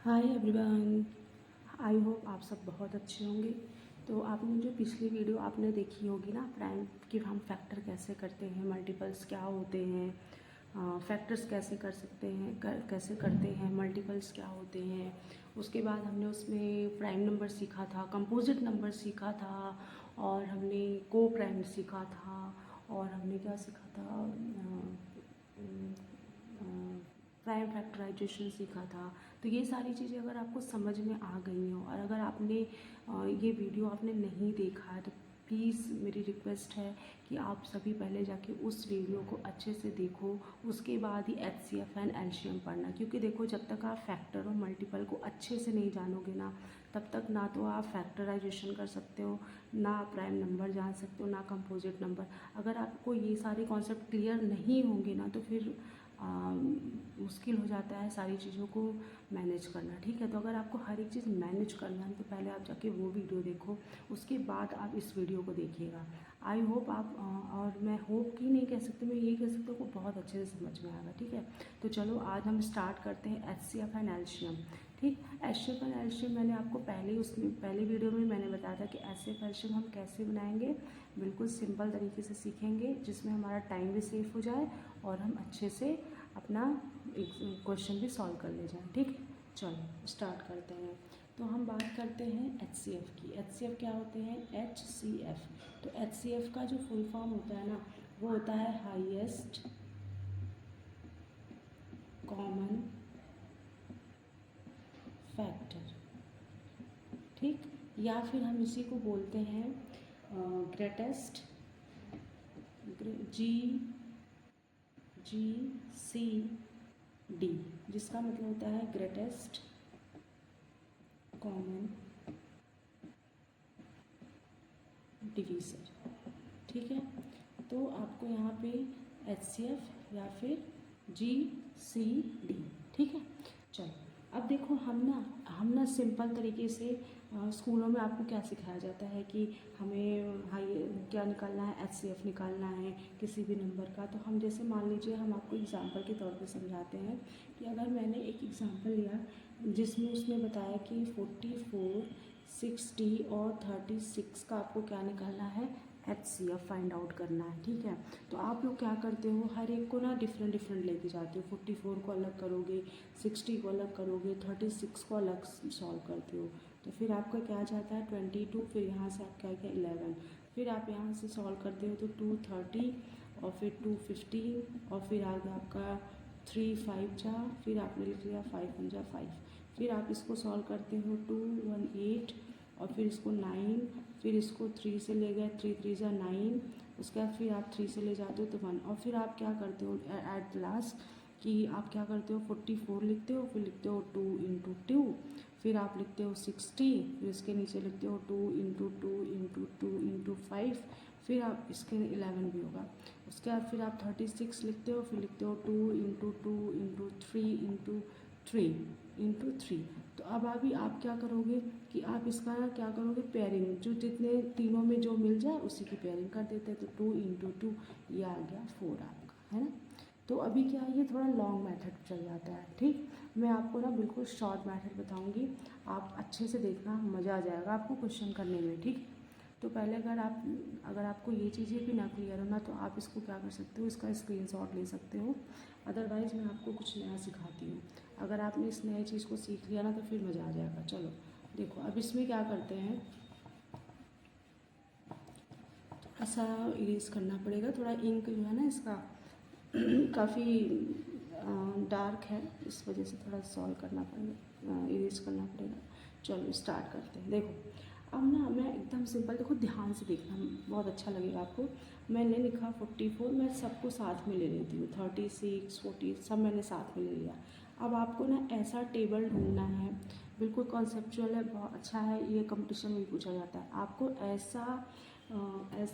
Hi everyone, I hope आप सब बहुत अच्छे होंगे। तो आपने जो पिछली वीडियो आपने देखी होगी ना, प्राइम कि हम फैक्टर कैसे करते हैं, मल्टीपल्स क्या होते हैं, फैक्टर्स कैसे कर सकते हैं, कैसे करते हैं, मल्टीपल्स क्या होते हैं। उसके बाद हमने उसमें प्राइम नंबर सीखा था, कंपोजिट नंबर सीखा था, और हमने को प्राइम सीखा था, और हमने क्या सीखा था, प्राइम फैक्टराइजेशन सीखा था। तो ये सारी चीज़ें अगर आपको समझ में आ गई हो, और अगर आपने ये वीडियो आपने नहीं देखा है, तो प्लीज़ मेरी रिक्वेस्ट है कि आप सभी पहले जाके उस वीडियो को अच्छे से देखो, उसके बाद ही HCF एंड एलसीएम पढ़ना। क्योंकि देखो, जब तक आप फैक्टर और मल्टीपल को अच्छे से नहीं जानोगे ना, तब तक ना तो आप फैक्टराइजेशन कर सकते हो, ना प्राइम नंबर जान सकते हो, ना कंपोजिट नंबर। अगर आपको ये सारे कॉन्सेप्ट क्लियर नहीं होंगे ना, तो फिर मुश्किल हो जाता है सारी चीज़ों को मैनेज करना। ठीक है, तो अगर आपको हर एक चीज़ मैनेज करना है तो पहले आप जाके वो वीडियो देखो, उसके बाद आप इस वीडियो को देखिएगा। आई होप आप और मैं होप की नहीं कह सकती, मैं ये कह सकती हूँ कि बहुत अच्छे से समझ में आएगा। ठीक है, तो चलो आज हम स्टार्ट करते हैं HCF एंड एलसीएम। ठीक, HCF एंड एलसीएम मैंने आपको पहले वीडियो में मैंने बताया था कि HCF एलसीएम हम कैसे बनाएंगे, बिल्कुल सिंपल तरीके से सीखेंगे, जिसमें हमारा टाइम भी सेफ हो जाए और हम अच्छे से अपना क्वेश्चन भी सॉल्व कर ले जाएं। ठीक है, चलो स्टार्ट करते हैं। तो हम बात करते हैं HCF की। HCF क्या होते हैं? HCF। तो HCF का जो फुल फॉर्म होता है ना, वो होता है हाईएस्ट कॉमन फैक्टर। ठीक, या फिर हम इसी को बोलते हैं ग्रेटेस्ट GCD, जिसका मतलब होता है ग्रेटेस्ट कॉमन डिवीज़र। ठीक है, तो आपको यहाँ पे HCF या फिर GCD। ठीक है, चलो अब देखो, हम ना सिंपल तरीके से स्कूलों में आपको क्या सिखाया जाता है कि हमें हाई क्या निकालना है, HCF निकालना है किसी भी नंबर का। तो हम जैसे मान लीजिए, हम आपको एग्जांपल के तौर पे समझाते हैं कि अगर मैंने एक एग्जांपल लिया जिसमें उसने बताया कि 44, 60 और 36 का आपको क्या निकालना है, HCF फाइंड आउट करना है। ठीक है, तो आप लोग क्या करते हो, हर एक को ना डिफरेंट डिफरेंट लेके जाते हो। 44 को अलग करोगे, 60 को अलग करोगे, 36 को अलग सॉल्व करते हो। तो फिर आपका क्या जाता है 22, फिर यहाँ से आप क्या 11, फिर आप यहाँ से सॉल्व करते हो तो 230, और फिर 215, और फिर आगे आपका 3 5 जा, फिर आपने लिख लिया 5 1 जा 5। फिर आप इसको सॉल्व करते हो 218, और फिर इसको 9, फिर इसको 3 से ले गए, 3 3 जा 9, उसके बाद फिर आप 3 से ले जाते हो तो 1, और फिर आप क्या करते हो एट लास्ट कि आप क्या करते हो 44 लिखते हो, फिर लिखते हो 2 इंटू 2, फिर आप लिखते हो 60, फिर इसके नीचे लिखते हो 2 इंटू 2 इंटू 2 इंटू 5, फिर आप इसके 11 भी होगा। उसके बाद फिर आप 36 लिखते हो, फिर लिखते हो 2 इंटू 2 इंटू 3 इंटू 3 इंटू 3। तो अब अभी आप क्या करोगे कि आप इसका क्या करोगे, पेयरिंग, जो जितने तीनों में जो मिल जाए उसी की पेयरिंग कर देते हैं। तो 2 इंटू 2 ये आ गया 4 आपका, है ना। तो अभी क्या है, ये थोड़ा लॉन्ग मेथड चल जाता है। ठीक, मैं आपको ना बिल्कुल शॉर्ट मेथड बताऊंगी, आप अच्छे से देखना, मज़ा आ जाएगा आपको क्वेश्चन करने में। ठीक, तो पहले अगर आपको ये चीज़ें भी ना क्लियर हो ना, तो आप इसको क्या कर सकते हो, इसका स्क्रीनशॉट ले सकते हो। अदरवाइज़ मैं आपको कुछ नया सिखाती हूँ। अगर आपने इस नए चीज़ को सीख लिया ना, तो फिर मज़ा आ जाएगा। चलो देखो, अब इसमें क्या करते हैं, थोड़ा सा इरेज करना पड़ेगा, थोड़ा इंक जो है ना इसका काफ़ी डार्क है, इस वजह से थोड़ा सॉल्व करना पड़ेगा, इरेज करना पड़ेगा। चलो स्टार्ट करते हैं। देखो अब ना मैं एकदम सिंपल, देखो ध्यान से देखना, बहुत अच्छा लगेगा आपको। मैंने लिखा 44, मैं सबको साथ में ले लेती हूँ, 36 40 सब मैंने साथ में ले लिया। अब आपको ना ऐसा टेबल ढूंढना है, बिल्कुल कॉन्सेप्चुअल है, बहुत अच्छा है, ये कंपटीशन में पूछा जाता है। आपको ऐसा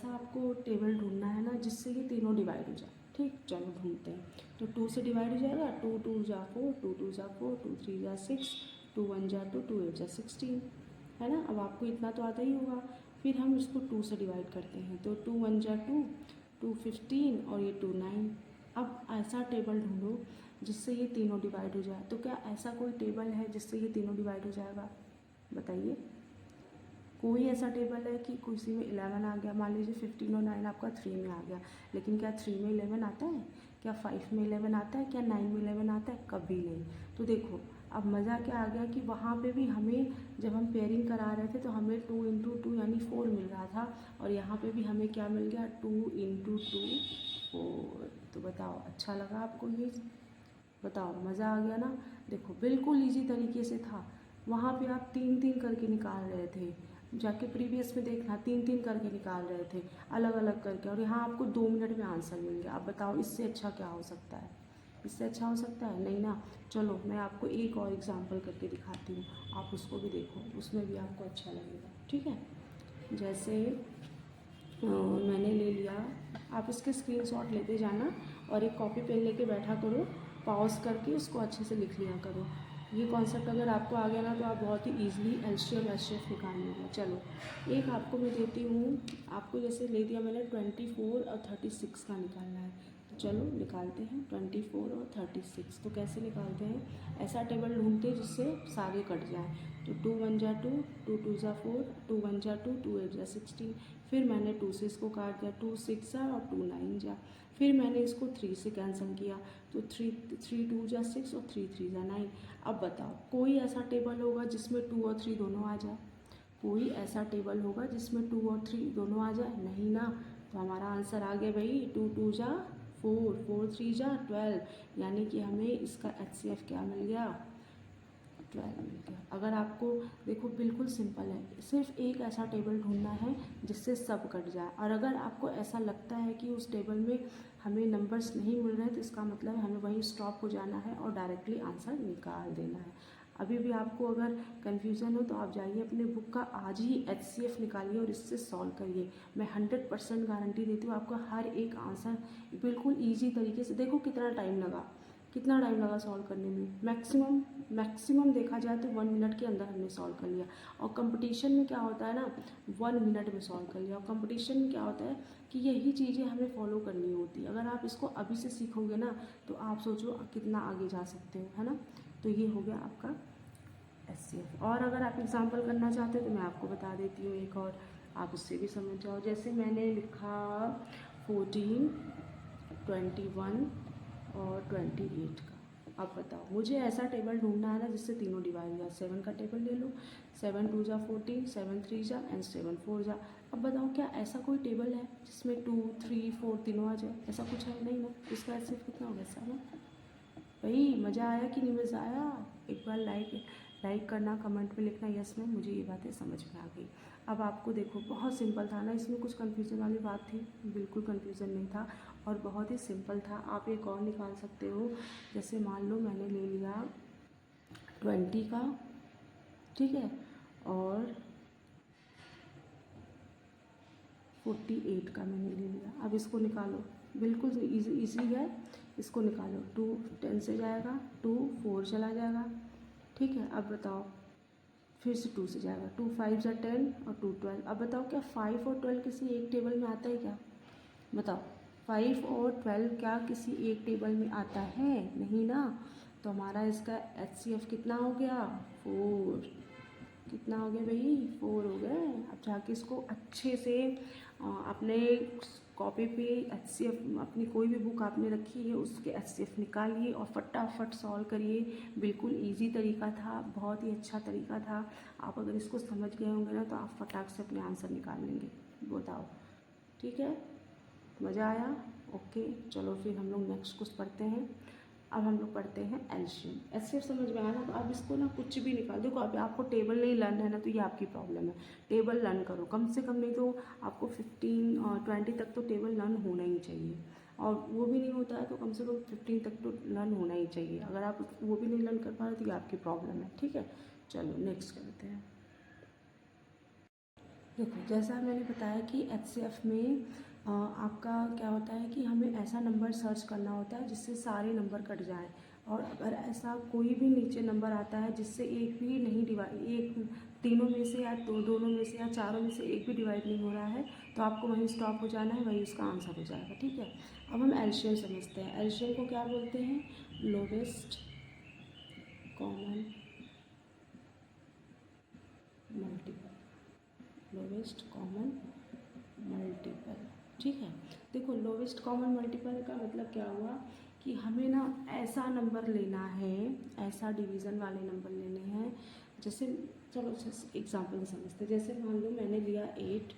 आपको टेबल ढूंढना है ना, जिससे ये तीनों डिवाइड हो जाए। ठीक, चलो ढूंढते हैं। तो 2 से डिवाइड हो जाएगा, 2 2 जा 4, 2 2 जा 4, 2 3 जा 6, 2 1 जा 2, 2 8 जा 16, है ना। अब आपको इतना तो आता ही होगा। फिर हम इसको 2 से डिवाइड करते हैं, तो 2 1 जा 2, 2 15, और ये 2 9। अब ऐसा टेबल ढूंढो जिससे ये तीनों डिवाइड हो जाए। तो क्या ऐसा कोई टेबल है जिससे ये तीनों डिवाइड हो जाएगा? बताइए, कोई ऐसा टेबल है कि किसी में 11 आ गया, मान लीजिए 15 और 9 आपका 3 में आ गया, लेकिन क्या 3 में 11 आता है? क्या 5 में 11 आता है? क्या 9 में 11 आता है? कभी नहीं। तो देखो अब मज़ा क्या आ गया कि वहाँ पे भी हमें जब हम पेयरिंग करा रहे थे तो हमें 2 इंटू 2 यानी 4 मिल रहा था, और यहाँ पे भी हमें क्या मिल गया? 2 इंटू 2 4। तो बताओ अच्छा लगा आपको ये? बताओ मज़ा आ गया ना? देखो बिल्कुल इजी तरीके से था। वहाँ पे आप 3-3 करके निकाल रहे थे, जाके प्रीवियस में देखना 3-3 करके निकाल रहे थे अलग अलग करके, और यहाँ आपको 2 मिनट में आंसर मिल गया। अब बताओ इससे अच्छा क्या हो सकता है? इससे अच्छा हो सकता है? नहीं ना। चलो मैं आपको एक और एग्जांपल करके दिखाती हूँ, आप उसको भी देखो, उसमें भी आपको अच्छा लगेगा। ठीक है, जैसे मैंने ले लिया, आप इसके स्क्रीनशॉट लेते जाना और एक कॉपी पेन लेके बैठा करो, पॉज करके उसको अच्छे से लिख लिया करो। ये कॉन्सेप्ट अगर आपको आ गया ना तो आप बहुत ही ईजिली एलसीएम एचसीएफ निकाल लोगे। चलो एक आपको मैं देती हूँ, आपको जैसे ले दिया मैंने 24 और 36 का निकालना है, तो चलो निकालते हैं 24 और 36। तो कैसे निकालते हैं? ऐसा टेबल ढूंढते हैं जिससे सारे कट जाए। तो 2 1 जा 2, 2 2 जा 4, 2 1 जा 2, 2 8 जा 16। फिर मैंने 2 से इसको काट दिया, 2 6 जा और 2 9 जा। फिर मैंने इसको 3 से कैंसिल किया, तो 3 2 जा 6 और 3 3 जा 9। अब बताओ कोई ऐसा टेबल होगा जिसमें 2 और 3 दोनों आ जाए? कोई ऐसा टेबल होगा जिसमें 2 और 3 दोनों आ जाए? नहीं ना। तो हमारा आंसर आ गया भाई 2 2 जा 4, 4 3 जा 12, यानी कि हमें इसका एचसीएफ क्या मिल गया? 12 मिल गया। अगर आपको देखो बिल्कुल सिंपल है, सिर्फ एक ऐसा टेबल ढूंढना है जिससे सब कट जाए, और अगर आपको ऐसा लगता है कि उस टेबल में हमें नंबर्स नहीं मिल रहे हैं तो इसका मतलब हमें वहीं स्टॉप हो जाना है और डायरेक्टली आंसर निकाल देना है। अभी भी आपको अगर कन्फ्यूज़न हो तो आप जाइए अपने बुक का आज ही एचसीएफ निकालिए और इससे सॉल्व करिए। मैं 100% गारंटी देती हूँ आपका हर एक आंसर बिल्कुल ईजी तरीके से। देखो कितना टाइम लगा सॉल्व करने में, मैक्सिमम देखा जाए तो 1 मिनट के अंदर हमने सॉल्व कर लिया। और कंपटीशन में क्या होता है ना, 1 मिनट में सॉल्व कर लिया। और कंपटीशन में क्या होता है कि यही चीज़ें हमें फॉलो करनी होती है। अगर आप इसको अभी से सीखोगे ना तो आप सोचो कितना आगे जा सकते हो, है ना। तो ये हो गया आपका एचसीएफ। और अगर आप एग्जाम्पल करना चाहते हो तो मैं आपको बता देती हूँ एक और, आप उससे भी समझ जाओ। जैसे मैंने लिखा 14, 21 और 28 का। अब बताओ मुझे ऐसा टेबल ढूंढना है ना जिससे तीनों डिवाइड हो जाए। 7 का टेबल ले लो, 7 2 जा 14, 7 3 जा एंड 7 4 जा। अब बताओ क्या ऐसा कोई टेबल है जिसमें 2 3 4 तीनों आ जाए? ऐसा कुछ है नहीं ना। इसका एचसीएफ कितना हो गया? 7। भाई मज़ा आया कि नहीं मज़ा आया? एक बार लाइक करना, कमेंट में लिखना यस में, मुझे ये बातें समझ में आ गई। अब आपको देखो बहुत सिंपल था ना, इसमें कुछ कन्फ्यूज़न वाली बात थी? बिल्कुल कन्फ्यूज़न नहीं था और बहुत ही सिंपल था। आप एक और निकाल सकते हो, जैसे मान लो मैंने ले लिया 20 का, ठीक है, और 48 का मैंने ले लिया। अब इसको निकालो, बिल्कुल इजी है, इसको निकालो। 2 10 से जाएगा, 2 4 चला जाएगा, ठीक है। अब बताओ फिर से 2 से जाएगा, 2 5 जा 10 और 2 12। अब बताओ क्या 5 और 12 किसी एक टेबल में आता है क्या? बताओ 5 और 12 क्या किसी एक टेबल में आता है? नहीं ना। तो हमारा इसका एचसीएफ कितना हो गया? 4। कितना हो गया भाई? 4 हो गए। अब जाके इसको अच्छे से अपने कॉपी पे एचसीएफ, अपनी कोई भी बुक आपने रखी है उसके एचसीएफ निकालिए और फटाफट सॉल्व करिए। बिल्कुल इजी तरीका था, बहुत ही अच्छा तरीका था। आप अगर इसको समझ गए होंगे ना तो आप फटाक से अपने आंसर निकाल लेंगे। बताओ ठीक है, मज़ा आया? ओके चलो फिर हम लोग नेक्स्ट कुछ पढ़ते हैं। अब हम लोग पढ़ते हैं एलसीएम। एचसीएफ समझ में आया ना? तो आप इसको ना कुछ भी निकाल देखो। अभी आपको टेबल नहीं लर्न है ना तो ये आपकी प्रॉब्लम है। टेबल लर्न करो कम से कम, नहीं तो आपको 15 और 20 तक तो टेबल लर्न होना ही चाहिए, और वो भी नहीं होता है तो कम से कम 15 तक तो लर्न होना ही चाहिए। अगर आप वो भी नहीं लर्न कर पा रहे तो ये आपकी प्रॉब्लम है, ठीक है। चलो नेक्स्ट करते हैं। देखो जैसा मैंने बताया कि एचसीएफ में आपका क्या होता है कि हमें ऐसा नंबर सर्च करना होता है जिससे सारे नंबर कट जाएं, और अगर ऐसा कोई भी नीचे नंबर आता है जिससे एक भी नहीं डिवाइड, एक तीनों में से या दोनों में से या चारों में से एक भी डिवाइड नहीं हो रहा है तो आपको वहीं स्टॉप हो जाना है, वही उसका आंसर हो जाएगा, ठीक है। अब हम एलसीएम समझते हैं। एलसीएम को क्या बोलते हैं? Lowest common multiple, lowest common multiple. ठीक है, देखो लोवेस्ट कॉमन मल्टीपल का मतलब क्या हुआ कि हमें ना ऐसा नंबर लेना है, ऐसा डिवीज़न वाले नंबर लेने हैं। जैसे चलो एग्जांपल समझते हैं। जैसे मान लो मैंने लिया 8,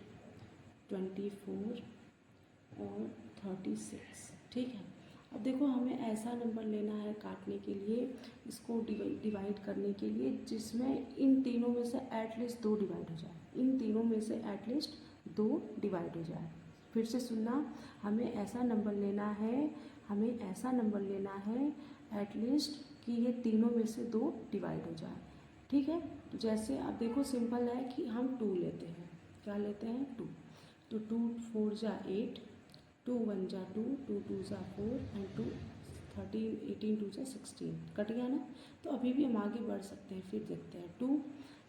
24 और 36। ठीक है, अब देखो हमें ऐसा नंबर लेना है काटने के लिए, इसको डिवाइड करने के लिए, जिसमें इन तीनों में से एटलीस्ट 2 डिवाइड हो जाए, इन तीनों में से एटलीस्ट 2 डिवाइड हो जाए। फिर से सुनना, हमें ऐसा नंबर लेना है, हमें ऐसा नंबर लेना है एटलीस्ट कि ये तीनों में से 2 डिवाइड हो जाए। ठीक है, तो जैसे अब देखो सिंपल है कि हम 2 लेते हैं। क्या लेते हैं? 2। तो 2 4 जा 8, 2 1 जा 2, 2 2 जा 4 एंड 2 13 18 2 जा 16। कट गया ना? तो अभी भी हम आगे बढ़ सकते हैं, फिर देखते हैं 2।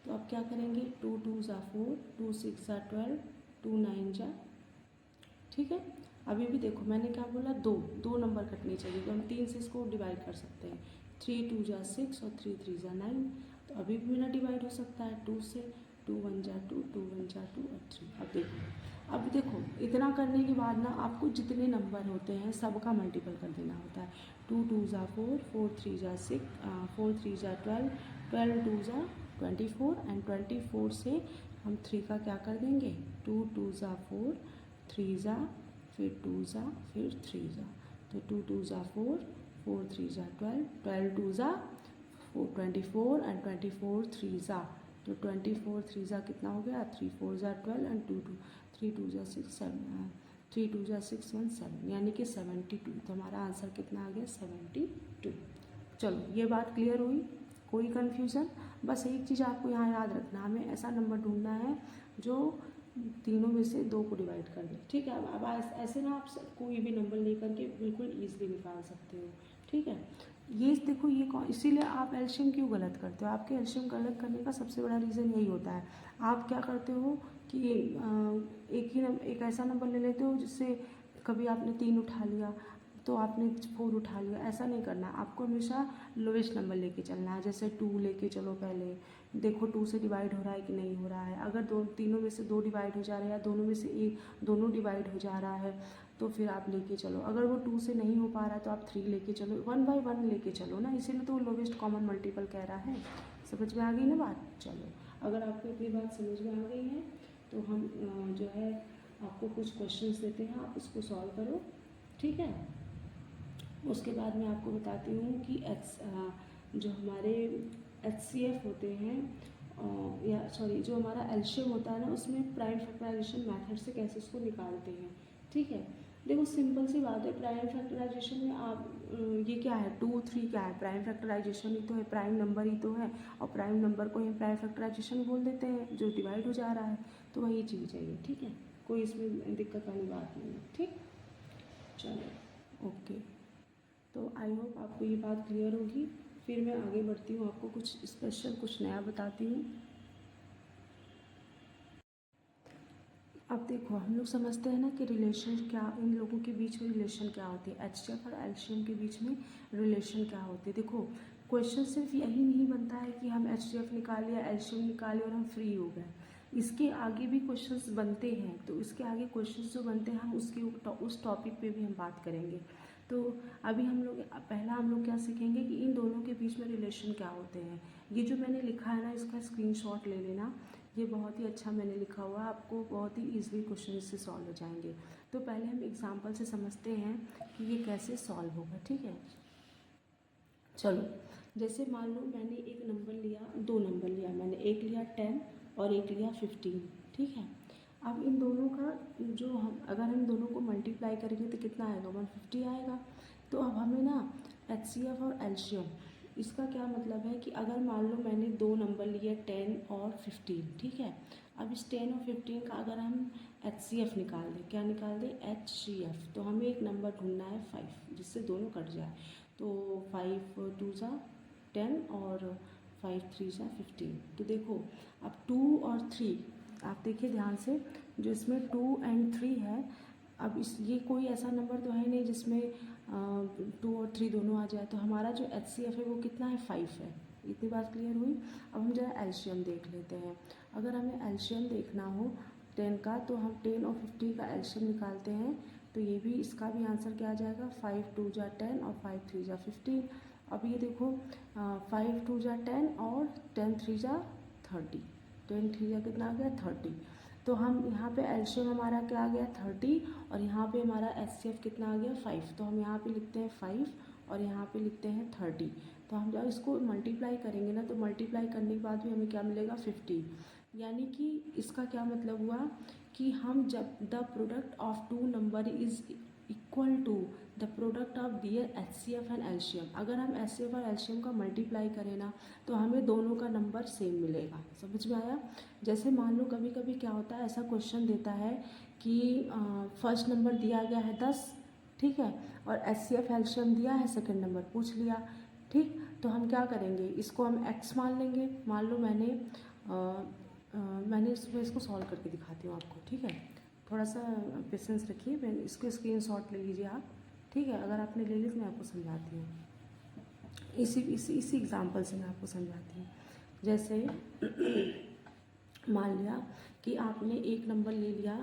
तो अब क्या करेंगे? 2 2 जा 4, 2 6 जा 12, 2 9 जा। ठीक है, अभी भी देखो मैंने क्या बोला, 2 नंबर कटने चाहिए, तो हम 3 से इसको डिवाइड कर सकते हैं। 3 2 जा 6 और 3 3 जा 9। तो अभी भी मेरा डिवाइड हो सकता है 2 से। 2 1 जा 2, 2 1 जा 2 और 3। अब देखो इतना करने के बाद ना आपको जितने नंबर होते हैं सबका मल्टीपल कर देना होता है। 2 2 जा 4, 4 3 जा 6, 4 3 जा 12, 12 2 जा 24 एंड 24 से हम 3 का क्या कर देंगे? 2 2 जा 4, 3 जा, फिर 2 जा, फिर 3 जा। तो 2 2 जा 4, 4 3 जा 12, 12 2 जा 24 एंड 24 3 जा। तो 24 3 जा कितना हो गया? 3 4 जा 12 एंड 2 2 3 2 जा 6 7, 3 2 जा 6 1 7, यानी कि 72। तो हमारा आंसर कितना आ गया? 72। चलो ये बात क्लियर हुई? कोई कन्फ्यूज़न? बस एक चीज़ आपको यहाँ याद रखना, हमें ऐसा नंबर ढूंढना है जो तीनों में से 2 को डिवाइड कर दे। ठीक है, अब ऐसे ना आप कोई भी नंबर लेकर के बिल्कुल ईजिली निकाल सकते हो। ठीक है, ये देखो ये इसीलिए आप एल्शियम क्यों गलत करते हो? आपके एल्शियम गलत करने का सबसे बड़ा रीज़न यही होता है। आप क्या करते हो कि एक ऐसा नंबर ले लेते हो जिससे कभी आपने 3 उठा लिया तो आपने 4 उठा लिया। ऐसा नहीं करना, आपको हमेशा लोवेस्ट नंबर लेके चलना है। जैसे 2 लेके चलो, पहले देखो 2 से डिवाइड हो रहा है कि नहीं हो रहा है। अगर तीनों में से 2 डिवाइड हो जा रहे हैं या दोनों में से दोनों डिवाइड हो जा रहा है तो फिर आप लेके चलो। अगर वो 2 से नहीं हो पा रहा है तो आप 3 लेके चलो, 1 बाय 1 लेके चलो ना, इसीलिए तो लोवेस्ट कॉमन मल्टीपल कह रहा है। समझ में आ गई ना बात? चलो, अगर आपको अपनी बात समझ में आ गई है तो हम जो है आपको कुछ क्वेश्चंस देते हैं, आप उसको सॉल्व करो। ठीक है, उसके बाद मैं आपको बताती हूँ कि जो हमारे HCF होते हैं या सॉरी जो हमारा एल्शियम होता है ना, उसमें प्राइम फैक्टराइजेशन मेथड से कैसे उसको निकालते हैं। ठीक है, देखो सिंपल सी बात है, प्राइम फैक्टराइजेशन में आप ये क्या है 2 3 क्या है? प्राइम फैक्टराइजेशन ही तो है, प्राइम नंबर ही तो है, और प्राइम नंबर को हम प्राइम फैक्टराइजेशन बोल देते हैं जो डिवाइड हो जा रहा है। तो वही चीज़ है ये। ठीक है, कोई इसमें दिक्कत वाली बात नहीं है। ठीक, चलो ओके। तो आई होप आपको ये बात क्लियर होगी। फिर मैं आगे बढ़ती हूँ, आपको कुछ स्पेशल कुछ नया बताती हूँ। अब देखो हम लोग समझते हैं ना कि रिलेशन क्या, इन लोगों के बीच में रिलेशन क्या होती है, HCF और एल्शियम के बीच में रिलेशन क्या होती है। देखो क्वेश्चन सिर्फ यही नहीं बनता है कि हम HCF निकाले या एल्शियम निकाले और हम फ्री हो गए। इसके आगे भी क्वेश्चंस बनते हैं, तो इसके आगे क्वेश्चंस जो बनते हैं हम उस टॉपिक पे भी हम बात करेंगे। तो अभी पहला हम लोग क्या सीखेंगे कि इन दोनों के बीच में रिलेशन क्या होते हैं। ये जो मैंने लिखा है ना, इसका स्क्रीनशॉट ले लेना, ये बहुत ही अच्छा मैंने लिखा हुआ है, आपको बहुत ही ईजिली क्वेश्चन इससे सॉल्व हो जाएंगे। तो पहले हम एग्जांपल से समझते हैं कि ये कैसे सॉल्व होगा। ठीक है, चलो जैसे मान लो मैंने एक नंबर लिया, 2 नंबर लिया मैंने, एक लिया 10 और एक लिया 15। ठीक है, अब इन दोनों का जो अगर हम दोनों को मल्टीप्लाई करेंगे तो कितना आएगा? 150 आएगा। तो अब हमें ना HCF और एल्शियम, इसका क्या मतलब है कि अगर मान लो मैंने 2 नंबर लिए 10 और 15। ठीक है, अब इस 10 और 15 का अगर हम HCF निकाल दें, क्या निकाल दें? HCF। तो हमें एक नंबर ढूंढना है 5 जिससे दोनों कट जाए। तो 5 2 जा 10 और 5 3 जा 15। तो देखो अब 2 और 3 आप देखिए ध्यान से, जो इसमें 2 एंड 3 है, अब इस ये कोई ऐसा नंबर तो है नहीं जिसमें 2 और 3 दोनों आ जाए, तो हमारा जो HCF है वो कितना है, 5 है। इतनी बात क्लियर हुई। अब हम जरा एलशियम देख लेते हैं। अगर हमें एलशियम देखना हो 10 का, तो हम 10 और 50 का एलशियम निकालते हैं, तो ये भी इसका भी आंसर क्या आ जाएगा, 5 2 जा 10 और 5 3 जा 15। अब ये देखो 5 2 जा 10 और 10 3 जा 30, 10 3 जा कितना आ गया, 30। तो हम यहाँ पे एलशियम हमारा क्या आ गया, 30, और यहाँ पे हमारा HCF कितना आ गया, 5। तो हम यहाँ पे लिखते हैं 5 और यहाँ पे लिखते हैं 30। तो हम जब इसको मल्टीप्लाई करेंगे ना, तो मल्टीप्लाई करने के बाद भी हमें क्या मिलेगा, 50। यानी कि इसका क्या मतलब हुआ कि हम जब the product of two number is equal to the product of their HCF and LCM, अगर हम HCF और एलशियम का मल्टीप्लाई करें ना, तो हमें दोनों का नंबर सेम मिलेगा। समझ में आया? जैसे मान लो कभी कभी क्या होता है, ऐसा क्वेश्चन देता है कि फर्स्ट नंबर दिया गया है 10, ठीक है, और HCF एलशियम दिया है सेकंड नंबर पूछ लिया, ठीक। तो हम क्या करेंगे, इसको हम x मान लेंगे। मान लो मैंने इसको सॉल्व करके दिखाती हूँ आपको, ठीक है। थोड़ा सा पेशेंस रखिए, मैं इसको स्क्रीनशॉट ले लीजिए आप, ठीक है। अगर आपने ले ली तो मैं आपको समझाती हूँ, इसी एग्जांपल से मैं आपको समझाती हूँ। जैसे मान लिया कि आपने एक नंबर ले लिया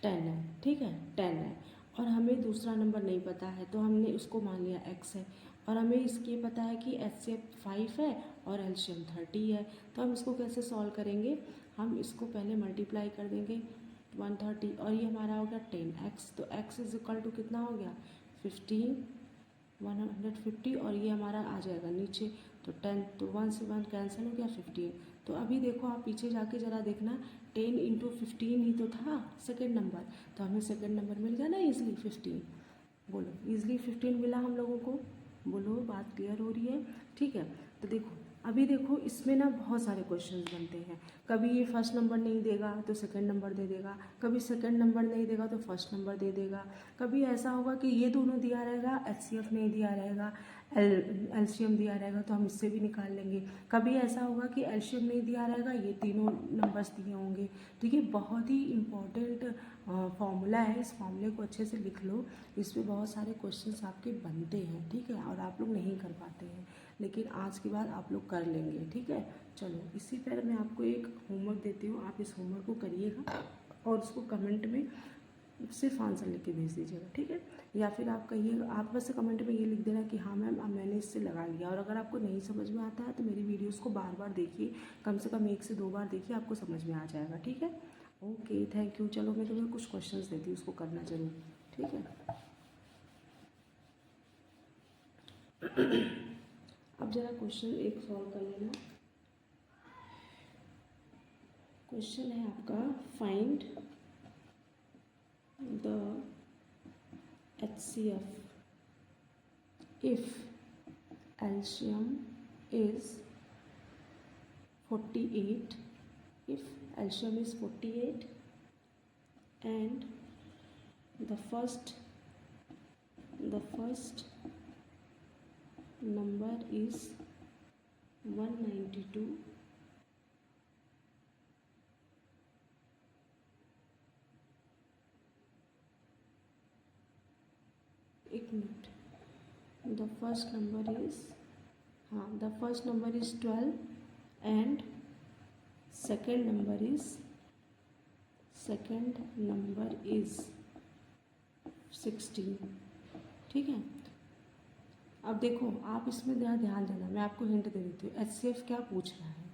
10 है, ठीक है, 10 है, और हमें दूसरा नंबर नहीं पता है, तो हमने उसको मान लिया x है, और हमें इसके पता है कि HCF 5 है और एलशियम 30 है। तो हम इसको कैसे सॉल्व करेंगे, हम इसको पहले मल्टीप्लाई कर देंगे 130, और ये हमारा हो गया 10x, तो x इज इक्वल टू कितना हो गया, 15, 150, और ये हमारा आ जाएगा नीचे, तो 10, तो 1 से 1 कैंसिल हो गया, 15। तो अभी देखो आप पीछे जाके ज़रा देखना, 10 इंटू 15 ही तो था सेकंड नंबर, तो हमें सेकंड नंबर मिल गया ना ईजिली 15। बोलो, ईजिली 15 मिला हम लोगों को। बोलो, बात क्लियर हो रही है? ठीक है। तो देखो अभी देखो इसमें ना बहुत सारे क्वेश्चंस बनते हैं। कभी ये फर्स्ट नंबर नहीं देगा तो सेकंड नंबर दे देगा, कभी सेकंड नंबर नहीं देगा तो फर्स्ट नंबर दे देगा, कभी ऐसा होगा कि ये दोनों दिया रहेगा, HCF नहीं दिया रहेगा, एलशियम दिया रहेगा, तो हम इससे भी निकाल लेंगे। कभी ऐसा होगा कि एलशियम नहीं दिया रहेगा, ये तीनों नंबर्स दिए होंगे। तो ये बहुत ही इम्पॉर्टेंट फॉर्मूला है, इस फॉर्मूले को अच्छे से लिख लो। इस पर बहुत सारे क्वेश्चंस आपके बनते हैं, ठीक है, और आप लोग नहीं कर पाते हैं, लेकिन आज के बाद आप लोग कर लेंगे, ठीक है। चलो, इसी तरह मैं आपको एक होमवर्क देती हूँ, आप इस होमवर्क को करिएगा और उसको कमेंट में सिर्फ आंसर लिख के भेज दीजिएगा, ठीक है। या फिर आप कहिएगा, आप बस कमेंट में ये लिख देना कि हाँ मैम मैंने इससे लगा लिया। और अगर आपको नहीं समझ में आता है तो मेरी वीडियोस को बार बार देखिए, कम से कम 1 से 2 बार देखिए, आपको समझ में आ जाएगा, ठीक है। Okay, thank you. चलो मैं तुम्हें कुछ क्वेश्चंस देती हूँ, उसको करना जरूर, ठीक है। अब जरा क्वेश्चन एक सॉल्व कर लेना। क्वेश्चन है आपका, find the HCF if LCM is 48, if LCM is 48 and the first number is 192, एक minute, the first number is 12 and second number is 16, ठीक है। अब देखो आप इसमें ज़रा ध्यान देना, मैं आपको हिंट दे देती हूँ। HCF क्या पूछ रहा है,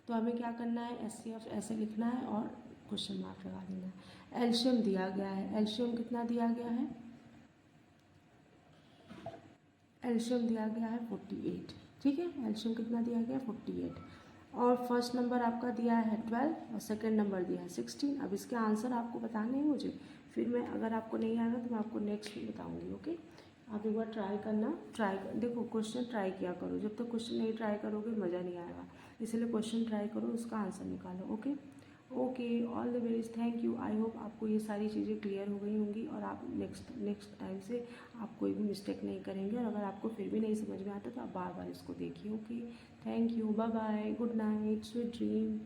तो हमें क्या करना है, HCF ऐसे लिखना है और क्वेश्चन मार्क लगा देना है। एलशियम दिया गया है, एलशियम कितना दिया गया है, एलशियम दिया गया है 48, ठीक है। एलशियम कितना दिया गया है, 48, और फर्स्ट नंबर आपका दिया है 12 और सेकंड नंबर दिया है 16। अब इसके आंसर आपको बताने हैं मुझे, फिर मैं अगर आपको नहीं आएगा तो मैं आपको नेक्स्ट में बताऊंगी, ओके। आप एक बार ट्राई करना, देखो क्वेश्चन ट्राई किया करो, जब तक क्वेश्चन नहीं ट्राई करोगे मज़ा नहीं आएगा, इसलिए क्वेश्चन ट्राई करो, उसका आंसर निकालो, okay. Okay, all the best, thank you. I hope आपको ये सारी चीज़ें क्लियर हो गई होंगी और आप नेक्स्ट टाइम से आप कोई भी मिस्टेक नहीं करेंगे। और अगर आपको फिर भी नहीं समझ में आता तो आप बार बार इसको देखिए, okay. Thank you, bye bye, good night, sweet dream.